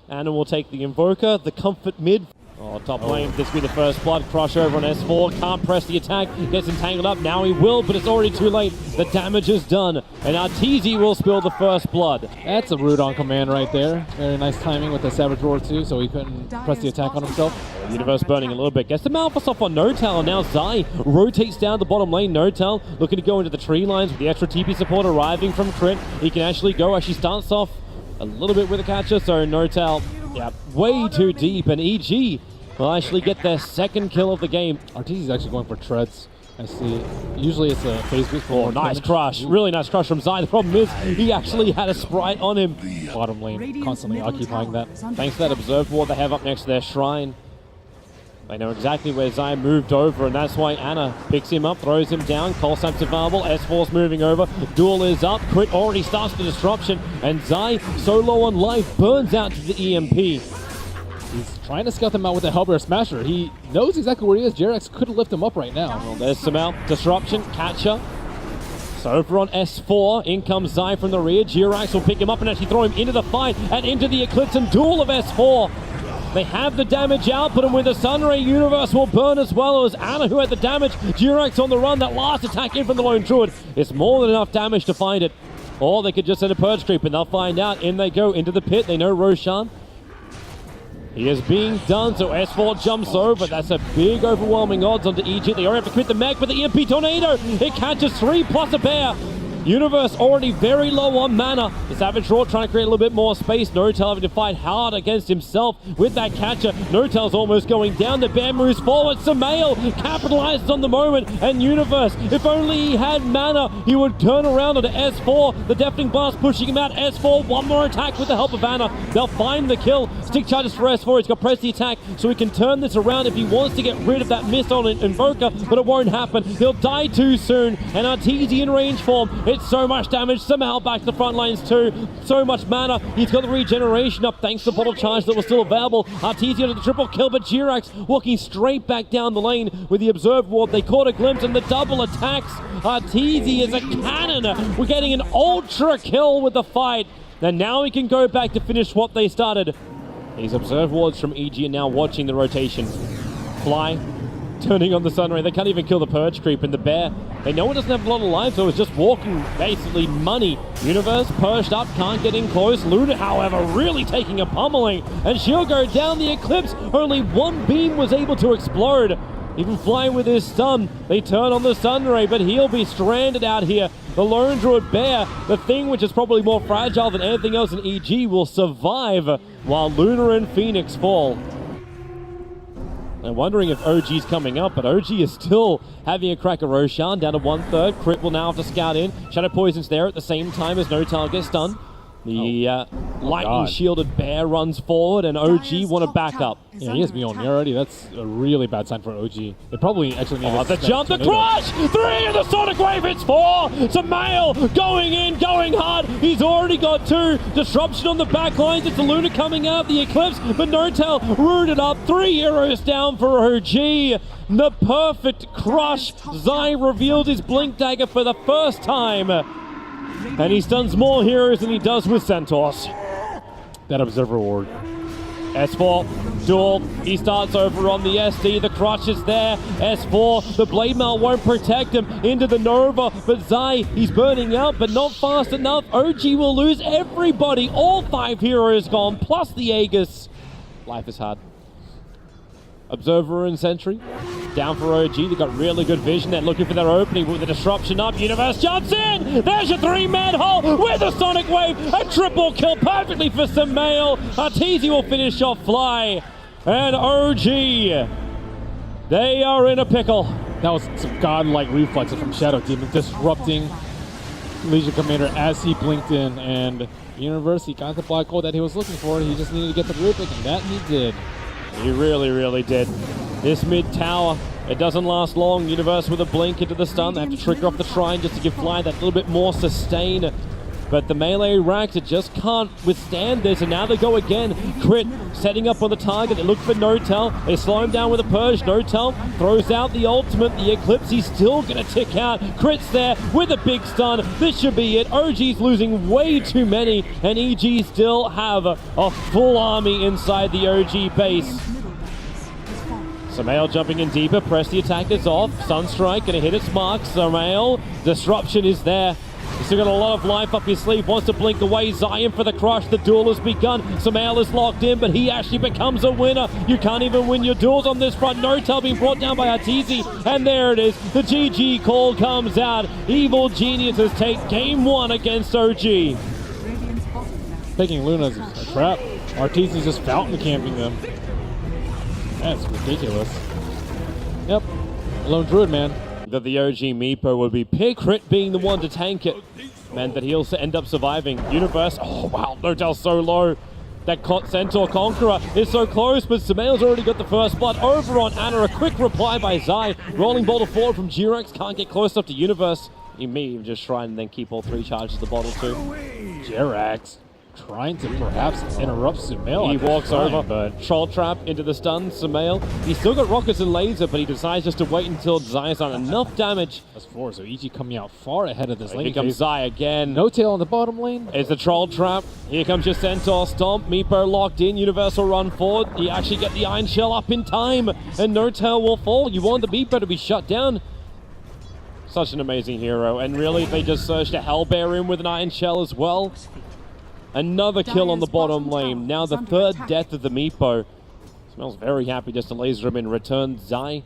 Anna will take the Invoker, the comfort mid. Oh, top lane, this will be the first blood. Crush over on S4, can't press the attack, gets entangled up, now he will, but it's already too late. The damage is done, and Arteezy will spill the first blood. That's a rude on command right there. Very nice timing with the Savage Roar too, so he couldn't press the attack on himself. Universe burning a little bit, gets the Malphus off on Notal, and now Zai rotates down the bottom lane. Notal looking to go into the tree lines with the extra TP support arriving from Crit. He can actually starts off a little bit with a catcher, so Notal, yeah, way too deep, and EG will actually get their second kill of the game. Arteezy's actually going for treads. I see. Usually it's a phase boost for nice crush. Really nice crush from Zai. The problem is he actually had a sprite on him. Bottom lane constantly occupying that. Thanks to that observed ward they have up next to their shrine. They know exactly where Zai moved over, and that's why Anna picks him up, throws him down. Call Snap's available. S4's moving over. Duel is up. Crit already starts the disruption, and Zai, so low on life, burns out to the EMP. He's trying to scout them out with the Hellbear Smasher. He knows exactly where he is. Jerax could lift him up right now. Well, there's some out. Disruption. Catcher. So over on S4, in comes Zai from the rear. Jerax will pick him up and actually throw him into the fight and into the Eclipse and Duel of S4. They have the damage output, and with the Sunray, Universe will burn as well. As Anna, who had the damage. Jerax on the run. That last attack in from the Lone Druid. It's more than enough damage to find it. Or they could just send a Purge Creep, and they'll find out. In they go into the pit. They know Roshan. He is being done, so S4 jumps over. That's a big overwhelming odds onto EG. They already have to quit the mech, but the EMP Tornado, it catches 3 plus a bear. Universe already very low on mana. The Savage Roar trying to create a little bit more space. Notal having to fight hard against himself with that catcher. Notal's almost going down. The bear moves forward. Samael capitalizes on the moment. And Universe, if only he had mana, he would turn around onto S4. The Deafening Blast pushing him out. S4, one more attack with the help of Anna. They'll find the kill. Stick charges for S4. He's got press the attack, so he can turn this around if he wants to get rid of that miss on Invoker, but it won't happen. He'll die too soon. And Arteezy in range form. It's so much damage, somehow back to the front lines too. So much mana. He's got the regeneration up thanks to the bottle charge that was still available. Arteezy under the triple kill, but Jerax walking straight back down the lane with the observed ward. They caught a glimpse and the double attacks. Arteezy is a cannon. We're getting an ultra kill with the fight. And now we can go back to finish what they started. These observed wards from EG are now watching the rotation. Fly. Turning on the Sunray. They can't even kill the Purge Creep, and the bear, they know it doesn't have a lot of life, so it's just walking basically money. Universe perched up, can't get in close. Luna, however, really taking a pummeling, and she'll go down the Eclipse. Only one beam was able to explode. Even flying with his stun, they turn on the Sunray, but he'll be stranded out here. The Lone Druid Bear, the thing which is probably more fragile than anything else in EG, will survive while Luna and Phoenix fall. I'm wondering if OG's coming up, but OG is still having a crack at Roshan, down to 1/3. Crit will now have to scout in. Shadow Poison's there at the same time as Notal gets stunned. The lightning shielded bear runs forward, and OG want to back up. Yeah, he has me on me already. That's a really bad sign for OG. They probably actually need the jump, the crush! 3 and the Sonic Wave, it's 4! Samael going in, going hard. He's already got 2. Disruption on the back lines. It's the Luna coming out, the Eclipse, but Notal rooted up. 3 heroes down for OG. The perfect crush. Zai revealed his Blink Dagger for the first time. And he stuns more heroes than he does with Centaurs. That Observer Ward. S4, Duel, he starts over on the SD, the crush is there. S4, the Blade Mail won't protect him into the Nova, but Zai, he's burning out, but not fast enough. OG will lose everybody, all 5 heroes gone, plus the Aegis. Life is hard. Observer and Sentry, down for OG. They've got really good vision. They're looking for their opening with the disruption up. Universe jumps in. There's your 3-man hole with a Sonic Wave. A triple kill perfectly for Samael. Arteezy will finish off Fly. And OG, they are in a pickle. That was some godlike reflexes from Shadow Demon, disrupting Legion Commander as he blinked in. And Universe, he got the black hole that he was looking for. He just needed to get the root pick, and that he did. He really, really did. This mid tower, it doesn't last long. Universe with a blink into the stun. They have to trigger off the shrine just to give Fly that little bit more sustain. but the melee racks just can't withstand this, and now they go again. Crit setting up on the target. They look for Notel. They slow him down with a purge. Notel throws out the ultimate. The Eclipse, he's still going to tick out. Crit's there with a big stun. This should be it. OG's losing way too many, and EG still have a full army inside the OG base. Samael jumping in deeper, press the attackers off. Sunstrike gonna hit its mark. Samael, disruption is there. He's still got a lot of life up his sleeve, wants to blink away. Zion for the crush, the duel has begun. Samael is locked in, but he actually becomes a winner. You can't even win your duels on this front. Notel being brought down by Arteezy, and there it is. The GG call comes out. Evil Geniuses take game 1 against OG. Taking Luna's a trap. Arteezy's just fountain camping them. That's ridiculous. Yep. Lone Druid, man. That the OG Meepo would be pick. Crit being the one to tank it meant that he'll end up surviving. Universe, oh wow, Notel's so low. That Centaur Conqueror is so close, but Samael's already got the first blood. Over on Anna, a quick reply by Zai. Rolling boulder forward from G-Rex, can't get close enough to Universe. He may even just try and then keep all 3 charges of the bottle too. Jerax trying to perhaps interrupt Samael. He walks over, but Troll Trap into the stun. Samael, he's still got rockets and laser, but he decides just to wait until Zai's done enough damage. That's 4, so EG coming out far ahead of this lane. Here comes Zai again. Notel on the bottom lane. It's the Troll Trap. Here comes your Centaur Stomp. Meepo locked in. Universal run forward. You actually get the Iron Shell up in time, and Notel will fall. You want the Meepo to be shut down. Such an amazing hero, and really they just surged a Hellbear in with an Iron Shell as well. Another kill on the bottom lane. Now the 3rd death of the Meepo. Smells very happy just to laser him in return. Zai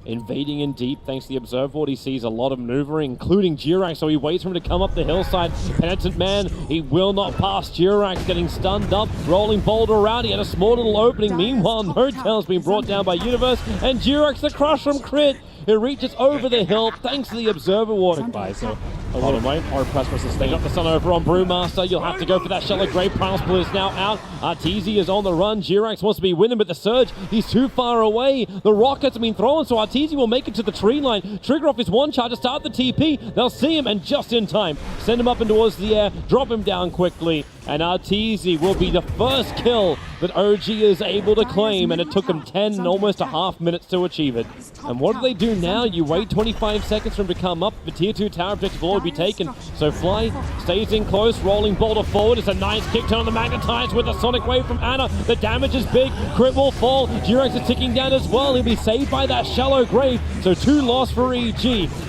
invading in deep thanks to the Observer. He sees a lot of maneuvering, including Jirax, so he waits for him to come up the hillside. Penitent Man, he will not pass. Jirax getting stunned up, rolling boulder around. He had a small little opening. Meanwhile, Notel's been brought down by Universe, and Jirax the crush from Crit. It reaches over the hill thanks to the Observer Ward. So a lot of weight. Hard press for sustain. Got the stun over on Brewmaster. You'll have to go for that Shallow Grave. Prime Split is now out. Arteezy is on the run. Jirax wants to be winning, but the Surge, he's too far away. The rockets have been thrown, so Arteezy will make it to the tree line. Trigger off his 1 charge to start the TP. They'll see him, and just in time, send him up and towards the air, drop him down quickly. And Arteezy will be the first kill that OG is able to claim, and it took him 10, almost a half minutes to achieve it. And what do they do now? You wait 25 seconds for him to come up. The tier 2 tower objective will be taken. So Fly stays in close, rolling boulder forward. It's a nice kick turn on the Magnetize with a Sonic Wave from Anna. The damage is big. Crit will fall. Jirax is ticking down as well. He'll be saved by that Shallow Grave. So 2 loss for EG.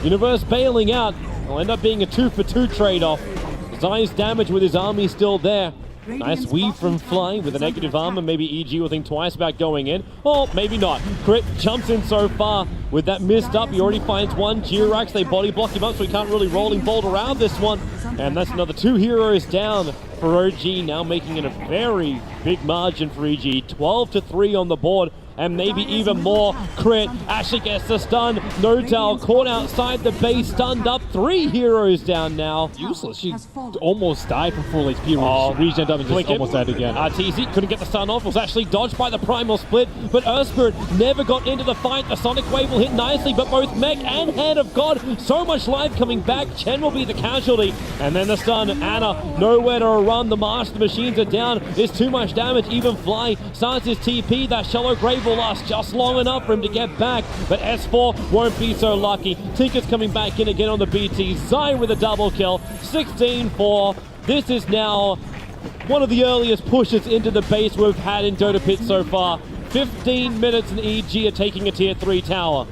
Universe bailing out. It'll end up being a 2-for-2 trade-off. Zai's damage with his army still there. Nice weave from Fly with a negative armor. Maybe EG will think twice about going in. Or maybe not. Crit jumps in so far. With that missed up, he already finds 1. Jirax, they body block him up, so he can't really rolling bolt around this one. And that's another 2 heroes down for OG, now making it a very big margin for EG. 12-3 on the board. And maybe even more. Crit actually gets the stun. Notel caught outside the base, stunned up. 3 heroes down now. Useless. She almost died from full HP. Regen up and just almost died again. Arteezy couldn't get the stun off. Was actually dodged by the Primal Split. But Earthspirit never got into the fight. The Sonic Wave will hit nicely, but both Mech and Hand of God, so much life coming back. Chen will be the casualty. And then the stun. Anna, nowhere to run. The Marsh, the machines are down. There's too much damage. Even Fly starts his TP. That Shallow Grave will last just long enough for him to get back, but S4 won't be so lucky. Tinker's coming back in again on the BT. Zai with a double kill, 16-4. This is now one of the earliest pushes into the base we've had in Dota Pit so far. 15 minutes and EG are taking a tier 3 tower.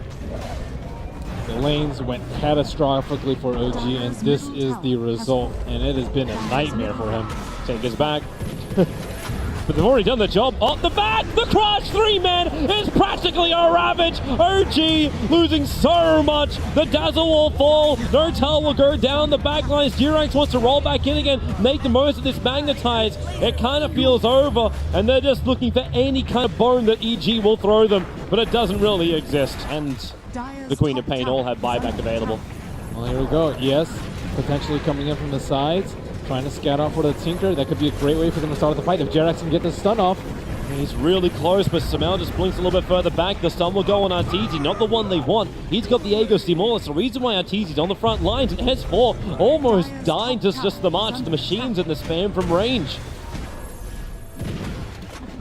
The lanes went catastrophically for OG, and this is the result, and it has been a nightmare for him. Tinker's back. But they've already done the job. Off the bat, the crush 3-man is practically a ravage. OG losing so much. The Dazzle will fall. Notel will go down the back lines. Jirax wants to roll back in again, make the most of this Magnetize. It kind of feels over, and they're just looking for any kind of bone that EG will throw them, but it doesn't really exist. And the Queen of Pain all have buyback available. Well, here we go. Yes, potentially coming in from the sides. Trying to scout out for the Tinker. That could be a great way for them to start the fight. If Jerax can get the stun off, He's really close, but Samel just blinks a little bit further back. The stun will go on Arteezy, not the one they want. He's got the Aegis Steam. It's the reason why Arteezy's on the front lines, and S4 almost dying to just the march of the machines and the spam from range.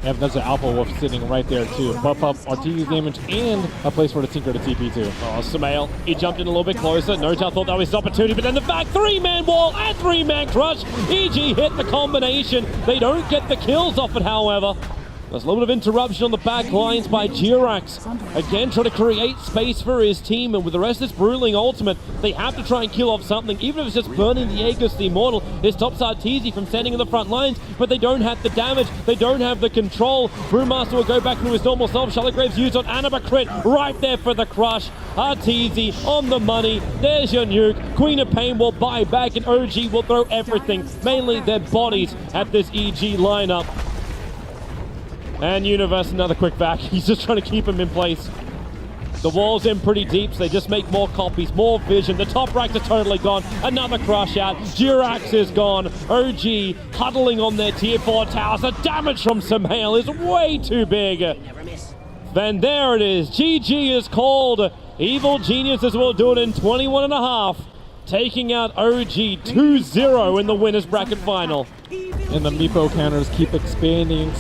Yep, that's an Alpha Wolf sitting right there too. Buff up Arteezy's damage and a place for the Tinker to TP too. Oh, Samel, he jumped in a little bit closer. No doubt thought that was his opportunity, but then the back 3-man wall and 3-man crush. EG hit the combination. They don't get the kills off it, however. There's a little bit of interruption on the back lines by Jirax. Again, trying to create space for his team, and with the rest of this Bruling ultimate, they have to try and kill off something, even if it's just burning the Aegis the Immortal. It stops Arteezy from standing in the front lines, but they don't have the damage, they don't have the control. Brewmaster will go back to his normal self. Charlotte Graves used on Anima crit right there for the crush. Arteezy on the money. There's your nuke. Queen of Pain will buy back, and OG will throw everything, mainly their bodies, at this EG lineup. And Universe, another quick back. He's just trying to keep him in place. The wall's in pretty deep, so they just make more copies, more vision. The top racks are totally gone. Another crush out. Jirax is gone. OG huddling on their tier 4 towers. The damage from Samhail is way too big. Then there it is. GG is called. Evil Geniuses will do it in 21.5. Taking out OG 2-0 in the winners bracket final. And the Meepo counters keep expanding.